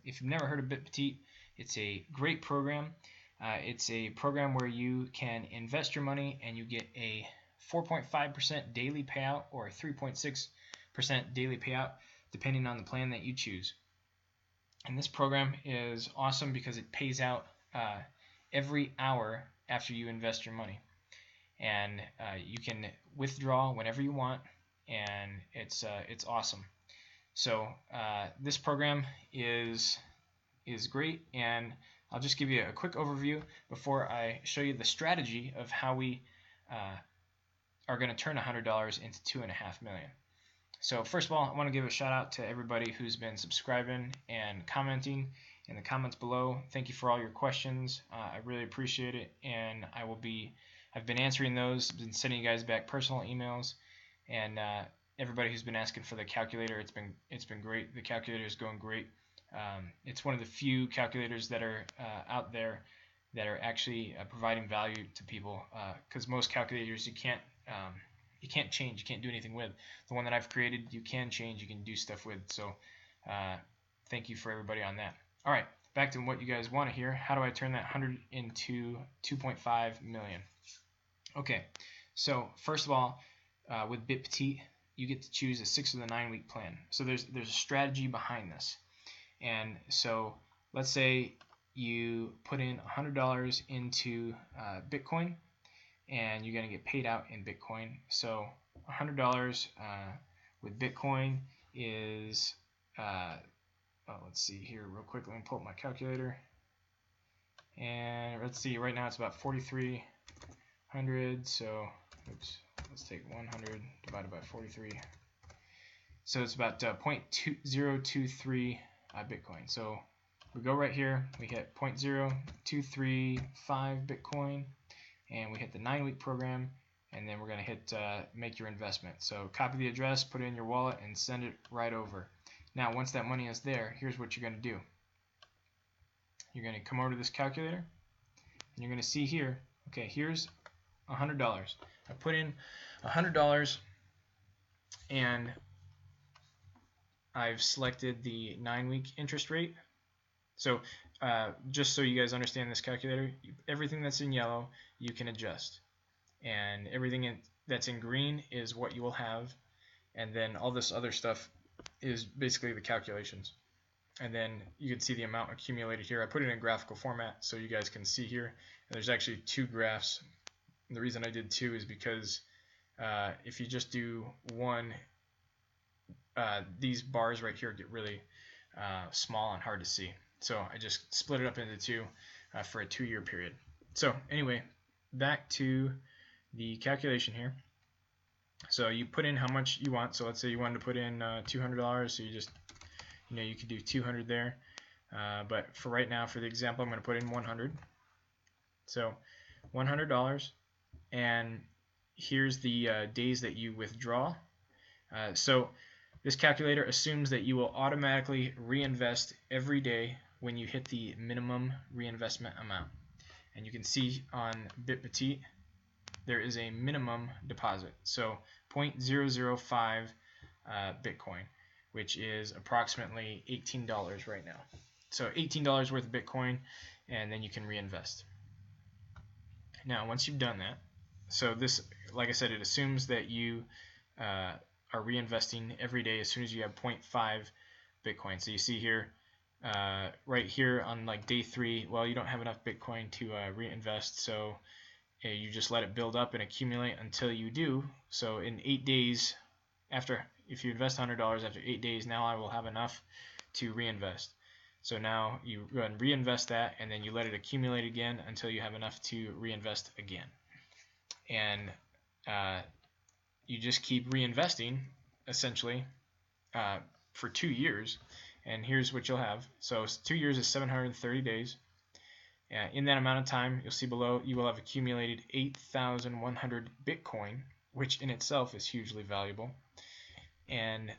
if you've never heard of Bitpetite, it's a great program. It's a program where you can invest your money and you get a 4.5% daily payout or a 3.6% daily payout, depending on the plan that you choose. And this program is awesome because it pays out every hour after you invest your money. And you can withdraw whenever you want, and it's awesome. So this program is great, and I'll just give you a quick overview before I show you the strategy of how we are going to turn $100 into $2.5 million. So first of all, I want to give a shout out to everybody who's been subscribing and commenting in the comments below. Thank you for all your questions. I really appreciate it, and I've been answering those, been sending you guys back personal emails, and everybody who's been asking for the calculator, it's been great. The calculator is going great. It's one of the few calculators that are out there that are actually providing value to people, because most calculators you can't change, you can't do anything with. The one that I've created, you can change, you can do stuff with. So thank you for everybody on that. All right, back to what you guys want to hear. How do I turn that 100 into 2.5 million? Okay, so first of all, with Bitpetite, you get to choose a 6 or the 9 week plan. So there's a strategy behind this. And so let's say you put in $100 into Bitcoin, and you're going to get paid out in Bitcoin. So $100 with Bitcoin is, let's see here real quick. Let me pull up my calculator. And let's see, right now it's about 4,300. So, oops, let's take 100 divided by 43. So it's about 0.2023 Bitcoin. So we go right here, we hit 0.0235 Bitcoin, and we hit the 9-week program, and then we're going to hit make your investment. So copy the address, put it in your wallet, and send it right over. Now once that money is there, here's what you're going to do. You're going to come over to this calculator, and you're going to see here, okay, here's $100. I put in $100, and I've selected the 9-week interest rate. So just so you guys understand this calculator, everything that's in yellow you can adjust, and everything that's in green is what you will have, and then all this other stuff is basically the calculations. And then you can see the amount accumulated here. I put it in graphical format so you guys can see here, and there's actually 2 graphs. And the reason I did 2 is because if you just do one, these bars right here get really small and hard to see. So I just split it up into 2 for a 2-year period. So anyway, back to the calculation here. So you put in how much you want. So let's say you wanted to put in $200. So you just, you could do 200 there. But for right now, for the example, I'm going to put in 100. So $100, and here's the days that you withdraw. So this calculator assumes that you will automatically reinvest every day when you hit the minimum reinvestment amount. And you can see on Bitpetite there is a minimum deposit. So 0.005 Bitcoin, which is approximately $18 right now. So $18 worth of Bitcoin, and then you can reinvest. Now once you've done that, so this, like I said, it assumes that you are reinvesting every day as soon as you have 0.5 Bitcoin. So you see here, right here on like day 3, well, you don't have enough Bitcoin to reinvest, so you just let it build up and accumulate until you do. So in 8 days, if you invest $100, after 8 days, now I will have enough to reinvest. So now you go and reinvest that, and then you let it accumulate again until you have enough to reinvest again. And you just keep reinvesting essentially for 2 years, and here's what you'll have. So 2 years is 730 days. In that amount of time, you'll see below, you will have accumulated 8,100 Bitcoin, which in itself is hugely valuable. And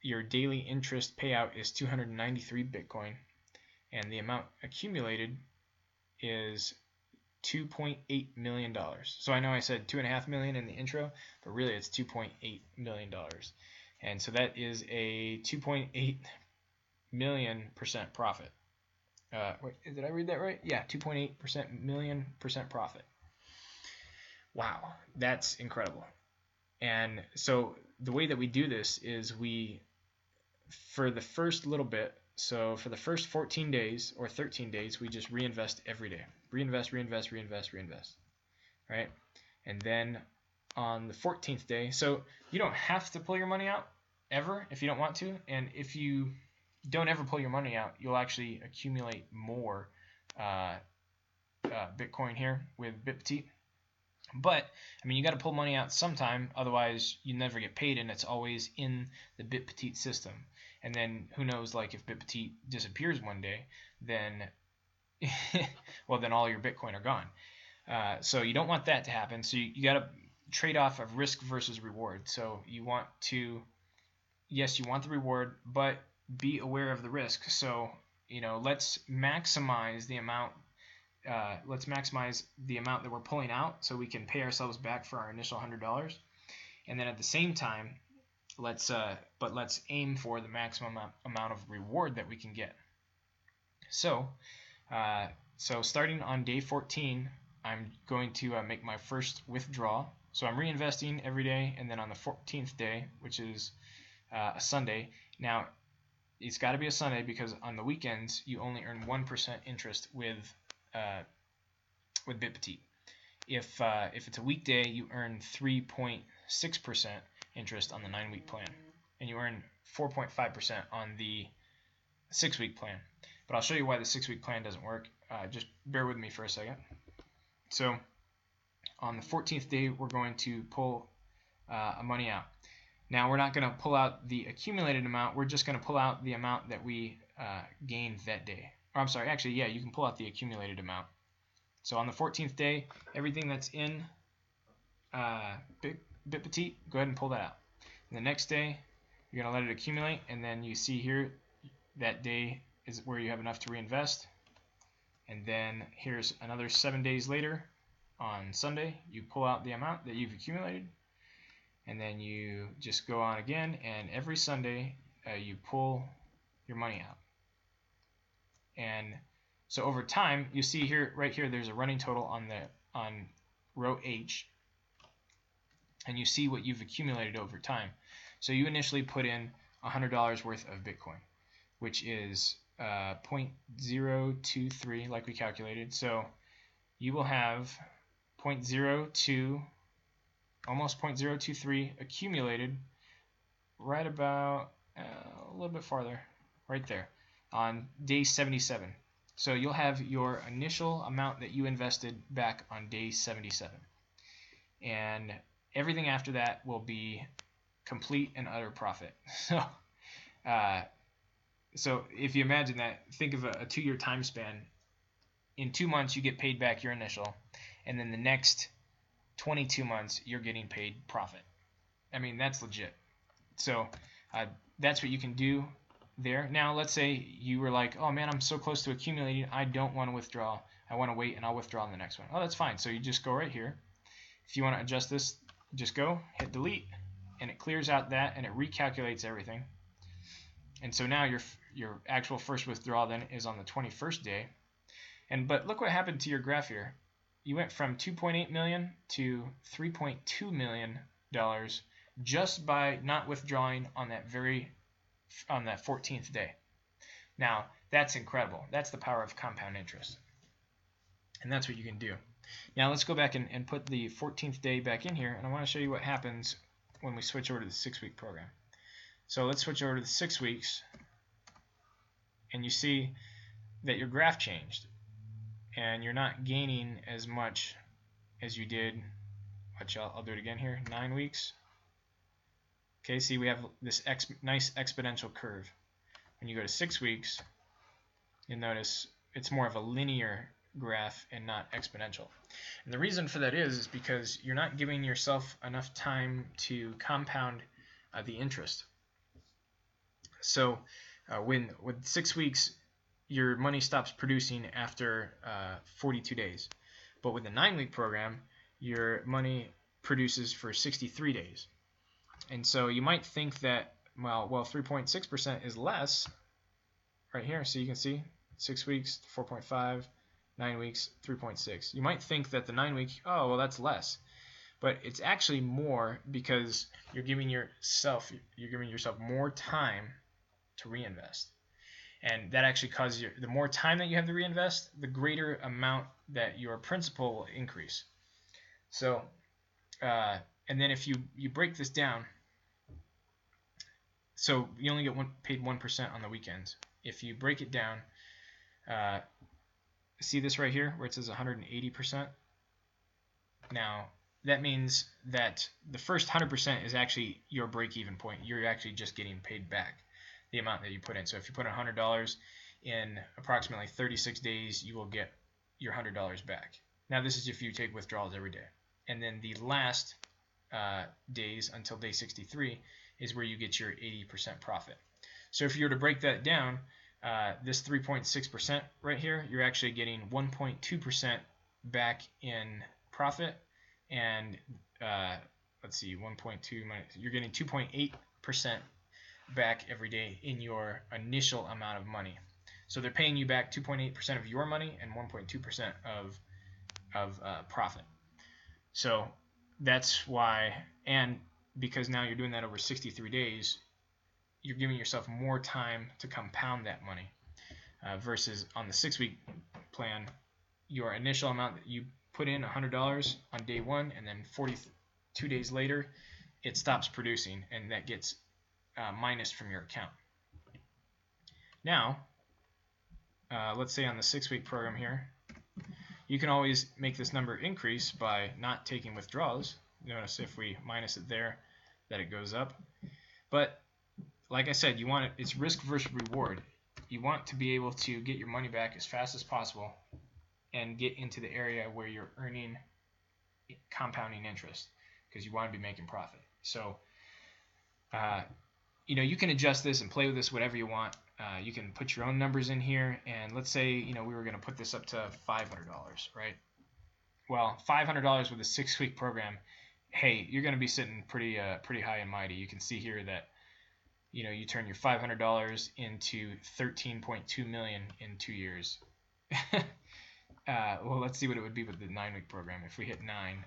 your daily interest payout is 293 Bitcoin, and the amount accumulated is $2.8 million. So I know I said $2.5 million in the intro, but really it's $2.8 million. And so that is a 2.8 million% profit. Wait, did I read that right? Yeah, 2.8% million% profit. Wow, that's incredible. And so the way that we do this is for the first little bit, so for the first 14 days or 13 days, we just reinvest every day. Reinvest, reinvest, reinvest, reinvest. Right? And then on the 14th day, so you don't have to pull your money out ever if you don't want to. And if you don't ever pull your money out, you'll actually accumulate more Bitcoin here with Bitpetite. But I mean, you got to pull money out sometime, otherwise you never get paid, and it's always in the Bitpetite system. And then who knows, like if Bitpetite disappears one day, then well, then all your Bitcoin are gone. So you don't want that to happen. So you got to trade off of risk versus reward. So you want to, yes, you want the reward, but be aware of the risk. So let's maximize the amount. Let's maximize the amount that we're pulling out so we can pay ourselves back for our initial $100. And then at the same time, let's aim for the maximum amount of reward that we can get. So starting on day 14, I'm going to make my first withdrawal. So I'm reinvesting every day, and then on the 14th day, which is a Sunday. Now, it's got to be a Sunday because on the weekends you only earn 1% interest with Bitpetite. If it's a weekday, you earn 3.6% interest on the 9-week plan, and you earn 4.5% on the 6-week plan. But I'll show you why the 6-week plan doesn't work. Just bear with me for a second. So on the 14th day, we're going to pull money out. Now, we're not going to pull out the accumulated amount. We're just going to pull out the amount that we gained that day. Or I'm sorry, actually, yeah, you can pull out the accumulated amount. So on the 14th day, everything that's in Bitpetite, go ahead and pull that out. And the next day, you're going to let it accumulate, and then you see here that day is where you have enough to reinvest. And then here's another 7 days later on Sunday, you pull out the amount that you've accumulated, and then you just go on again, and every Sunday you pull your money out. And so over time, you see here, right here, there's a running total on row H, and you see what you've accumulated over time. So you initially put in $100 worth of Bitcoin, which is 0.023, like we calculated. So you will have almost 0.023 accumulated right about a little bit farther, right there, on day 77. So you'll have your initial amount that you invested back on day 77. And everything after that will be complete and utter profit. So if you imagine that, think of a 2-year time span. In 2 months, you get paid back your initial, and then the next 22 months, you're getting paid profit. I mean, that's legit. So that's what you can do there. Now, let's say you were like, oh man, I'm so close to accumulating, I don't want to withdraw. I want to wait, and I'll withdraw in the next one. Oh, that's fine. So you just go right here. If you want to adjust this, just go, hit delete, and it clears out that, and it recalculates everything. And so now your actual first withdrawal then is on the 21st day. But look what happened to your graph here. You went from $2.8 million to $3.2 million just by not withdrawing on that 14th day. Now, that's incredible. That's the power of compound interest. And that's what you can do. Now, let's go back and put the 14th day back in here, and I want to show you what happens when we switch over to the 6-week program. So let's switch over to the 6 weeks, and you see that your graph changed, and you're not gaining as much as you did. Watch, I'll do it again here. 9 weeks. Okay, see we have this nice exponential curve. When you go to 6 weeks, you'll notice it's more of a linear graph and not exponential. And the reason for that is because you're not giving yourself enough time to compound the interest. So with 6 weeks, your money stops producing after 42 days. But with the 9-week program, your money produces for 63 days. And so you might think that, well 3.6% is less, right here. So you can see 6 weeks, 4.5, 9 weeks, 3.6. You might think that the 9 week, oh, well, that's less. But it's actually more because you're giving yourself more time to reinvest. And that actually causes the more time that you have to reinvest, the greater amount that your principal will increase. So, and then if you break this down, so you only get paid 1% on the weekends. If you break it down, see this right here where it says 180%? Now, that means that the first 100% is actually your break-even point. You're actually just getting paid back the amount that you put in. So if you put $100 in approximately 36 days, you will get your $100 back. Now, this is if you take withdrawals every day. And then the last days until day 63 is where you get your 80% profit. So if you were to break that down, this 3.6% right here, you're actually getting 1.2% back in profit, and let's see, 1.2 minus, you're getting 2.8% back every day in your initial amount of money. So they're paying you back 2.8% of your money and 1.2% of profit. So that's why, and because now you're doing that over 63 days, you're giving yourself more time to compound that money, versus on the 6-week plan, your initial amount that you put in $100 on day one, and then 42 days later it stops producing, and that gets minus from your account. Now, let's say on the 6-week program here, you can always make this number increase by not taking withdrawals. Notice if we minus it there, that it goes up. But like I said, it's risk versus reward. You want to be able to get your money back as fast as possible and get into the area where you're earning compounding interest, because you want to be making profit. So, you can adjust this and play with this whatever you want. You can put your own numbers in here, and let's say, we were going to put this up to $500, right? Well, $500 with a 6-week program, hey, you're going to be sitting pretty high and mighty. You can see here that, you turn your $500 into $13.2 million in 2 years. Well, let's see what it would be with the 9-week program if we hit 9.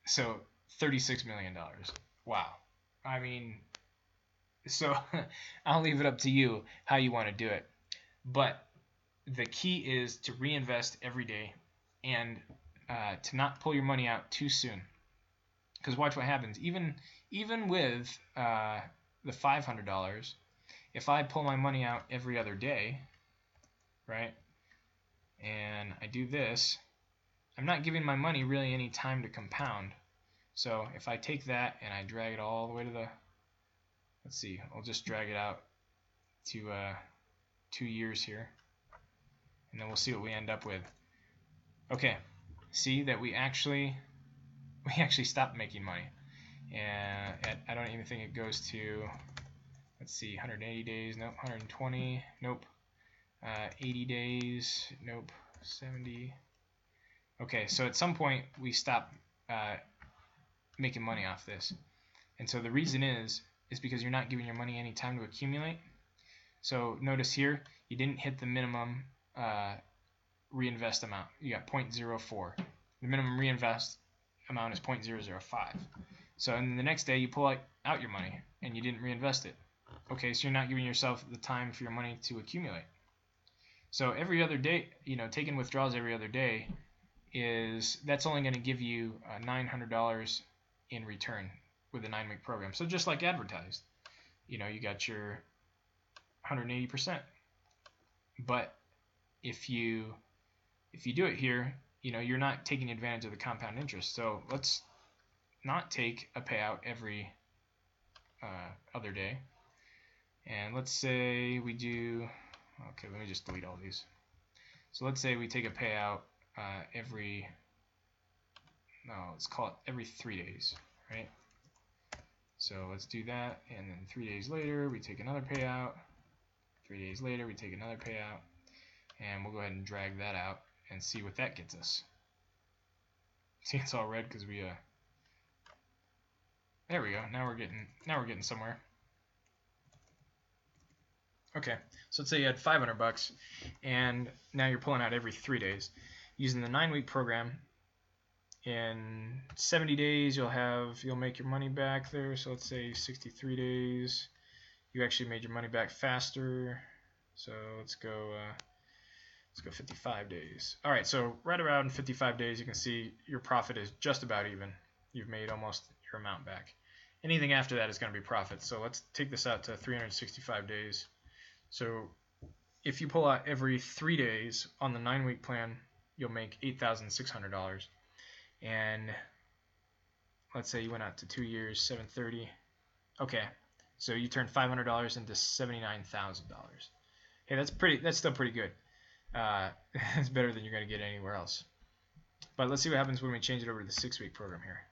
So $36 million. Wow. I mean, so I'll leave it up to you how you want to do it. But the key is to reinvest every day, and to not pull your money out too soon. Because watch what happens. Even with the $500, if I pull my money out every other day, right, and I do this, I'm not giving my money really any time to compound. So if I take that and I drag it all the way to the, let's see, I'll just drag it out to 2 years here, and then we'll see what we end up with. Okay, see that we actually stopped making money, and I don't even think it goes to, let's see, 180 days, nope, 120, nope, 80 days, nope, 70. Okay, so at some point we stop making money off this, and so the reason is because you're not giving your money any time to accumulate. So notice here, you didn't hit the minimum reinvest amount. You got 0.04. The minimum reinvest amount is 0.005. So in the next day you pull out your money and you didn't reinvest it. Okay, so you're not giving yourself the time for your money to accumulate. So every other day, taking withdrawals every other day, that's only going to give you $900 in return with a 9-week program. So just like advertised, you got your 180%. But if you do it here, you're not taking advantage of the compound interest. So let's not take a payout every other day. And let's say we do, okay, let me just delete all these. So let's say we take a payout let's call it every 3 days, right? So let's do that, and then 3 days later we take another payout. 3 days later we take another payout, and we'll go ahead and drag that out and see what that gets us. See, it's all red because we there we go. Now we're getting somewhere. Okay, so let's say you had 500 bucks, and now you're pulling out every 3 days. Using the 9-week program, in 70 days you'll make your money back there. So let's say 63 days, you actually made your money back faster. So let's go 55 days. All right, so right around 55 days, you can see your profit is just about even. You've made almost your amount back. Anything after that is going to be profit. So let's take this out to 365 days. So if you pull out every 3 days on the 9-week plan, you'll make $8,600. And let's say you went out to 2 years, 730. Okay, so you turned $500 into $79,000. Hey, that's still pretty good. It's better than you're going to get anywhere else. But let's see what happens when we change it over to the 6-week program here.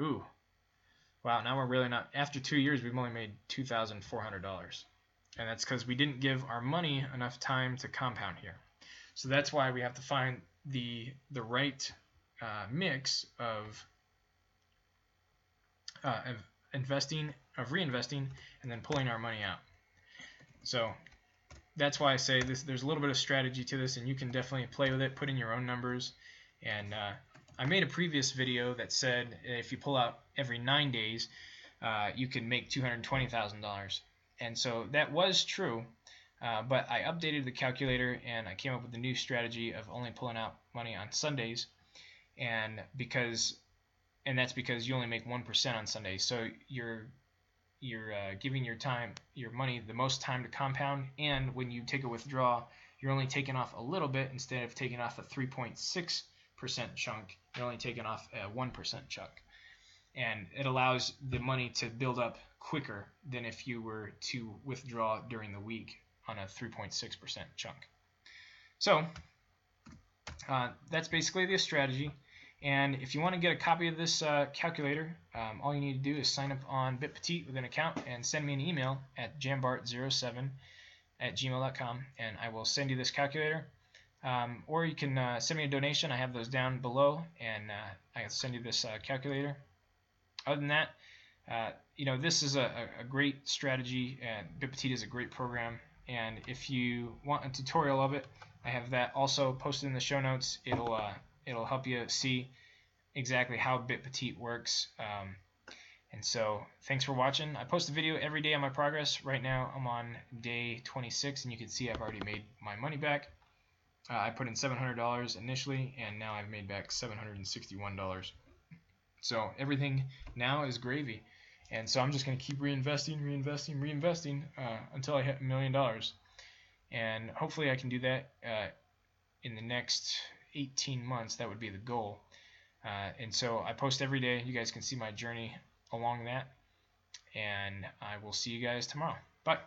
Ooh, wow, now we're really not. After 2 years, we've only made $2,400. And that's because we didn't give our money enough time to compound here. So that's why we have to find the right mix of reinvesting, and then pulling our money out. So that's why I say there's a little bit of strategy to this, and you can definitely play with it, put in your own numbers. And I made a previous video that said if you pull out every 9 days, you can make $220,000. And so that was true, but I updated the calculator and I came up with a new strategy of only pulling out money on Sundays, and that's because you only make 1% on Sundays. So you're giving your money the most time to compound, and when you take a withdrawal, you're only taking off a little bit instead of taking off a 3.6% chunk. You're only taking off a 1% chunk, and it allows the money to build up quicker than if you were to withdraw during the week on a 3.6% chunk. So that's basically the strategy. And if you want to get a copy of this calculator, all you need to do is sign up on Bitpetite with an account and send me an email at jambart07@gmail.com, and I will send you this calculator. Or you can send me a donation. I have those down below, and I can send you this calculator. Other than that, this is a great strategy, and Bitpetite is a great program. And if you want a tutorial of it, I have that also posted in the show notes. It'll help you see exactly how Bitpetite works. And so thanks for watching. I post a video every day on my progress. Right now I'm on day 26, and you can see I've already made my money back. I put in $700 initially, and now I've made back $761. So everything now is gravy. And so I'm just going to keep reinvesting until I hit $1 million. And hopefully I can do that in the next 18 months. That would be the goal. And so I post every day. You guys can see my journey along that. And I will see you guys tomorrow. Bye.